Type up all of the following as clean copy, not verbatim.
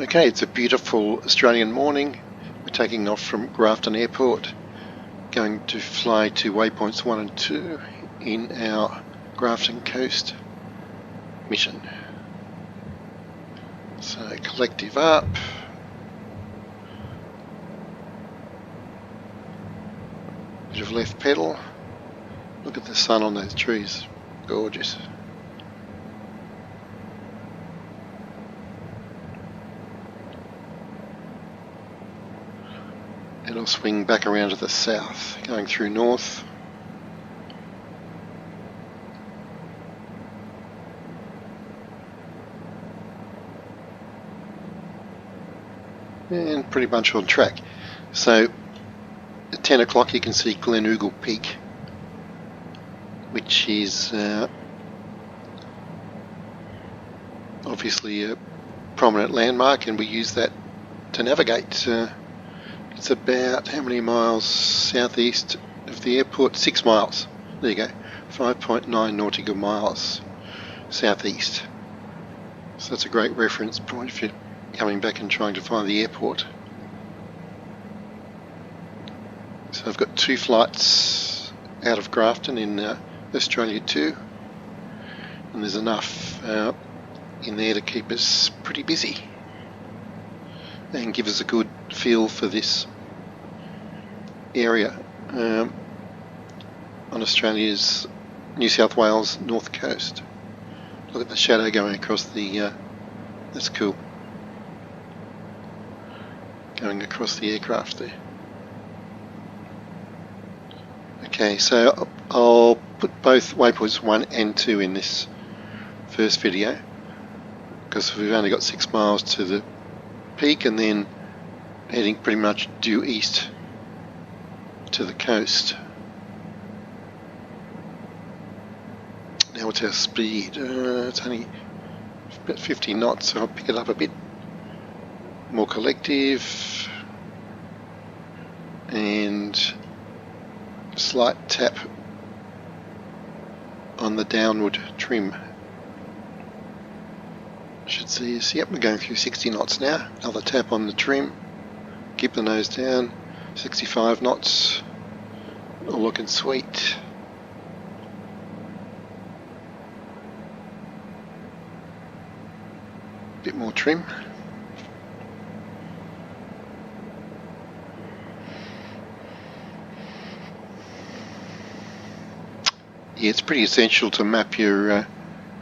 Okay, it's a beautiful Australian morning. We're taking off from Grafton Airport, going to fly to waypoints 1 and 2 in our Grafton Coast mission. So collective up, bit of left pedal. Look at the sun on those trees, gorgeous. It'll swing back around to the south, going through north. And pretty much on track. So at 10 o'clock you can see Glenugle Peak, which is obviously a prominent landmark, and we use that to navigate. It's about how many miles southeast of the airport? 6 miles. There you go. 5.9 nautical miles southeast. So that's a great reference point if you're coming back and trying to find the airport. So I've got 2 flights out of Grafton in Australia too, and there's enough in there to keep us pretty busy and give us a good feel for this area on Australia's New South Wales north coast. Look at the shadow going across the that's cool, going across the aircraft there. Okay, so I'll put both waypoints 1 and 2 in this first video because we've only got 6 miles to the peak and then heading pretty much due east to the coast. Now what's our speed? It's only about 50 knots, so I'll pick it up a bit. More collective and slight tap on the downward trim. Should see us. Yep, we're going through 60 knots now. Another tap on the trim. Keep the nose down. 65 knots. All looking sweet. Bit more trim. Yeah, it's pretty essential to map your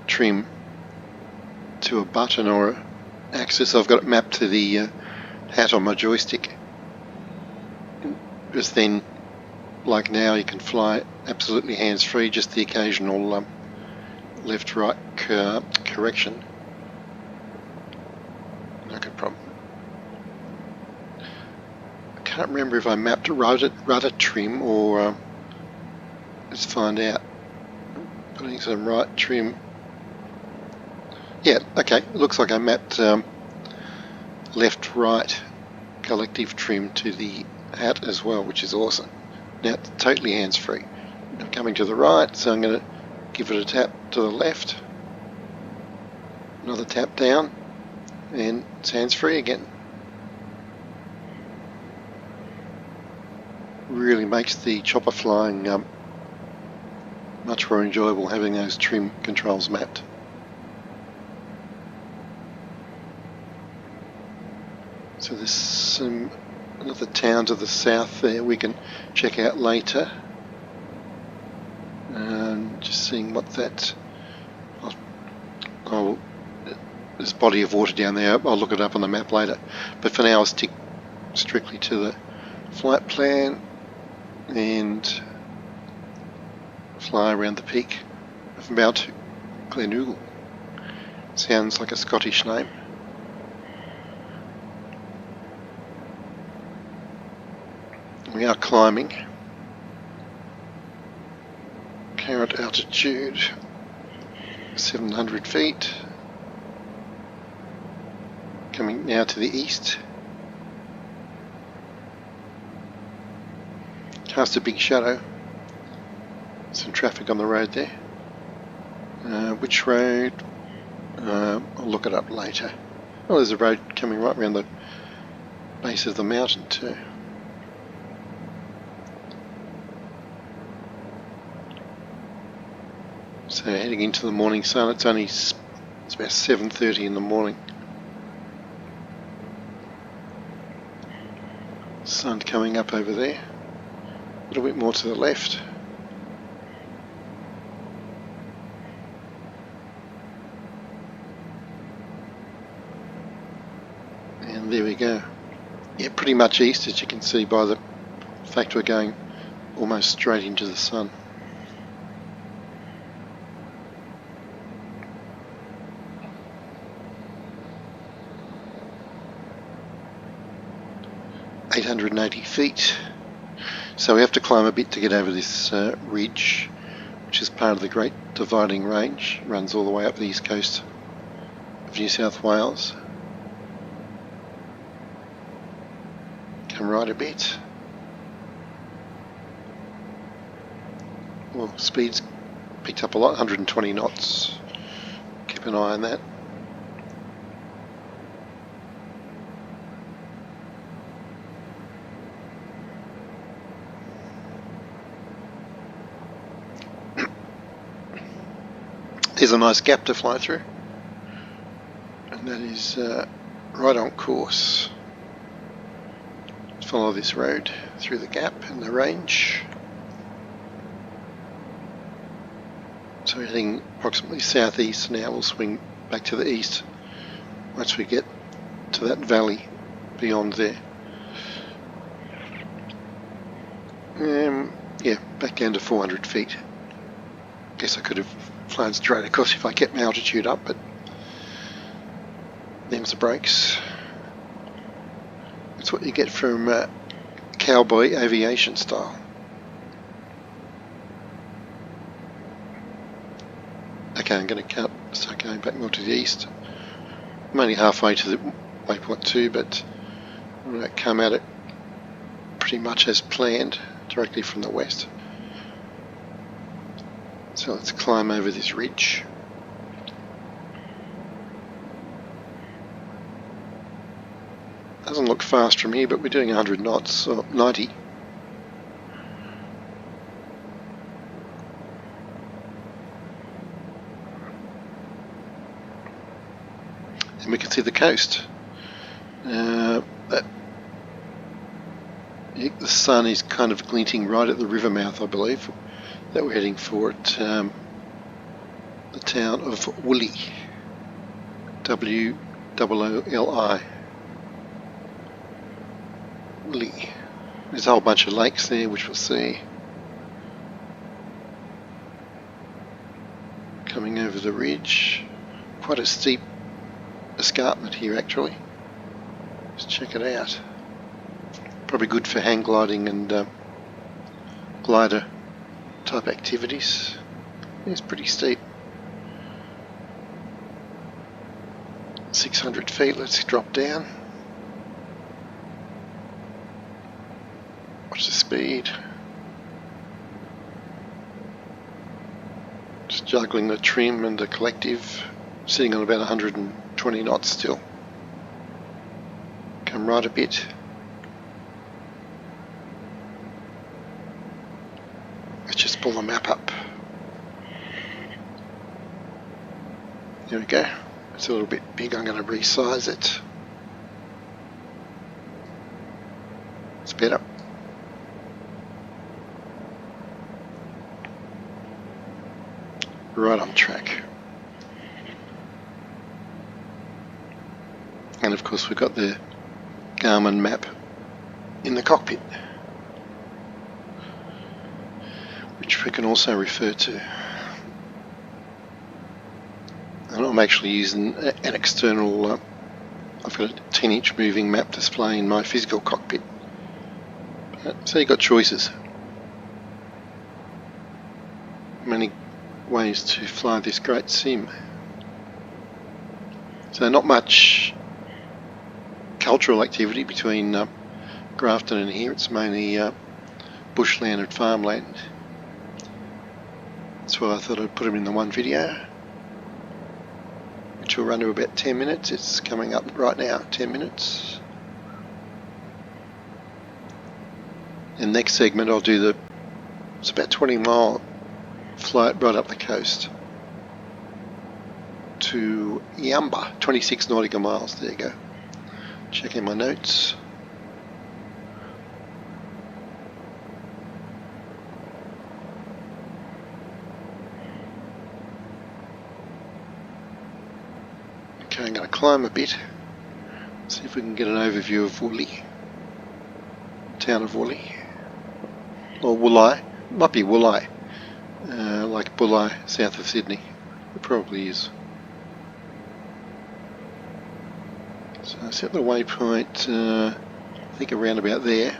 trim to a button or an axis. I've got it mapped to the hat on my joystick, because then, like now, you can fly absolutely hands-free, just the occasional left-right correction. No good problem. I can't remember if I mapped rudder trim or let's find out. Putting some right trim. Yeah, okay, looks like I mapped left-right collective trim to the hat as well, which is awesome. Now it's totally hands-free. I'm coming to the right, so I'm going to give it a tap to the left, another tap down, and it's hands-free again. Really makes the chopper flying much more enjoyable having those trim controls mapped. So there's some another town to the south there we can check out later. Just seeing what that. There's a body of water down there. I'll look it up on the map later. But for now, I'll stick strictly to the flight plan and fly around the peak of Mount Glenugle. Sounds like a Scottish name. We are climbing. Current altitude 700 feet. Coming now to the east. Cast a big shadow. Some traffic on the road there. Which road? I'll look it up later. Oh, there's a road coming right around the base of the mountain too. So heading into the morning sun. It's about 7:30 in the morning. Sun coming up over there. A little bit more to the left. And there we go. Yeah, pretty much east, as you can see by the fact we're going almost straight into the sun. .880 feet. So we have to climb a bit to get over this ridge, which is part of the Great Dividing Range. Runs all the way up the east coast of New South Wales. Come right a bit. Well, speed's picked up a lot, 120 knots. Keep an eye on that. There's a nice gap to fly through, and that is right on course. Follow this road through the gap and the range. So we're heading approximately southeast now. We'll swing back to the east once we get to that valley beyond there. Yeah, back down to 400 feet. Guess I could have flown straight across if I kept my altitude up, but them's the brakes. That's what you get from cowboy aviation style. Okay, I'm going to start going back more to the east. I'm only halfway to the waypoint 2, but I'm going to come at it pretty much as planned, directly from the west. So let's climb over this ridge. Doesn't look fast from here, but we're doing 100 knots, or 90. And we can see the coast. The sun is kind of glinting right at the river mouth, I believe, that we're heading for at the town of Wooli. W-O-O-L-I. Wooli. There's a whole bunch of lakes there, which we'll see. Coming over the ridge. Quite a steep escarpment here, actually. Just check it out. Probably good for hang gliding and glider type activities. It's pretty steep. 600 feet, let's drop down. Watch the speed. Just juggling the trim and the collective, sitting on about 120 knots still. Come right a bit. Let's just pull the map up. There we go. It's a little bit big, I'm going to resize it. It's better. Right on track. And of course we've got the Garmin map in the cockpit, which we can also refer to. And I'm actually using an external, I've got a 10-inch moving map display in my physical cockpit. So you've got choices. Many ways to fly this great sim. So not much cultural activity between Grafton and here. It's mainly bushland and farmland. That's why I thought I'd put them in the one video, which will run to about 10 minutes. It's coming up right now, 10 minutes. And next segment I'll do it's about 20-mile flight right up the coast to Yamba, 26 nautical miles. There you go. Checking my notes. Okay, I'm going to climb a bit, see if we can get an overview of Wooli, town of Wooli, or Wooli, might be Wooli, like Bulli, south of Sydney, it probably is. So I set the waypoint, I think around about there.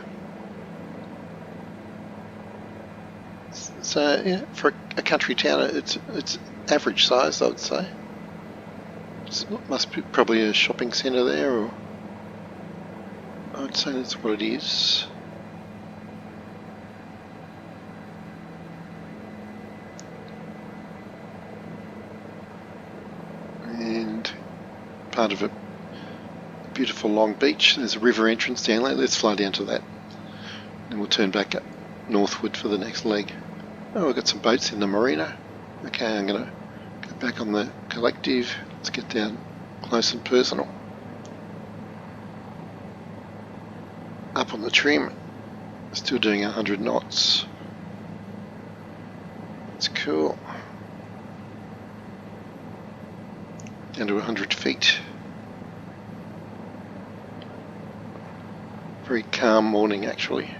So yeah, for a country town, it's average size, I would say. It must be probably a shopping centre there, or I would say that's what it is. And part of a beautiful long beach. There's a river entrance down there. Let's fly down to that. And we'll turn back up northward for the next leg. Oh, we've got some boats in the marina. Okay, I'm going to go back on the collective. Let's get down close and personal. Up on the trim. Still doing 100 knots. It's cool. Down to 100 feet. Very calm morning actually.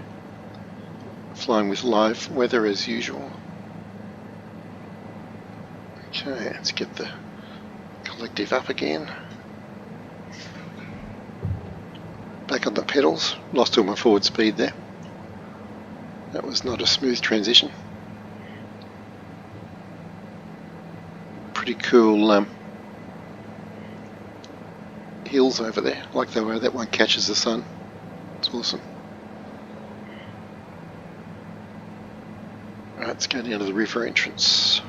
Flying with live weather as usual. Okay, let's get the collective up again. Back on the pedals. Lost all my forward speed there. That was not a smooth transition. Pretty cool hills over there. Like the way that one catches the sun. It's awesome. Right, let's go down to the river entrance.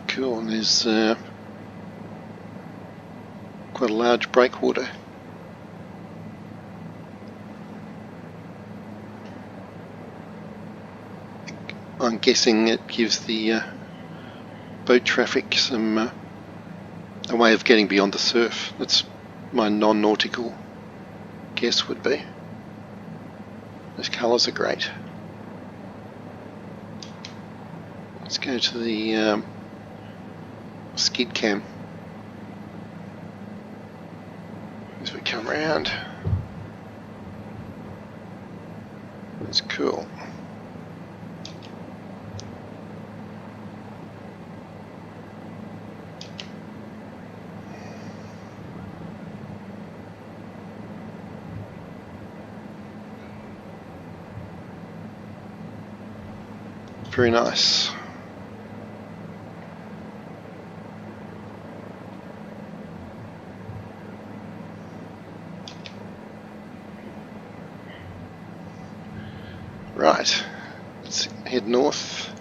Cool, and there's quite a large breakwater. I'm guessing it gives the boat traffic some a way of getting beyond the surf. That's my non-nautical guess would be. Those colours are great. Let's go to the skid cam as we come around. That's cool. Very nice. Right, let's head north.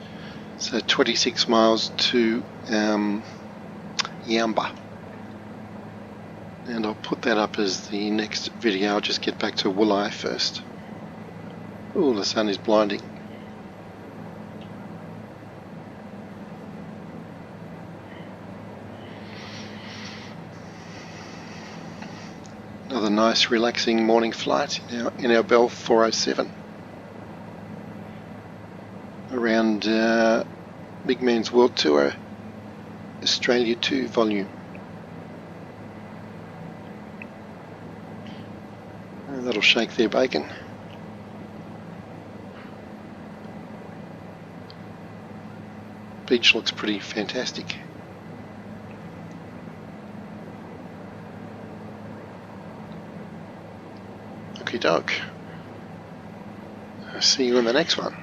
So 26 miles to Yamba. And I'll put that up as the next video. I'll just get back to Wooli first. Oh, the sun is blinding. Another nice relaxing morning flight in our Bell 407 around MiGMan's World Tour Australia 2 volume. And that'll shake their bacon. Beach looks pretty fantastic. Okie doke. I'll see you in the next one.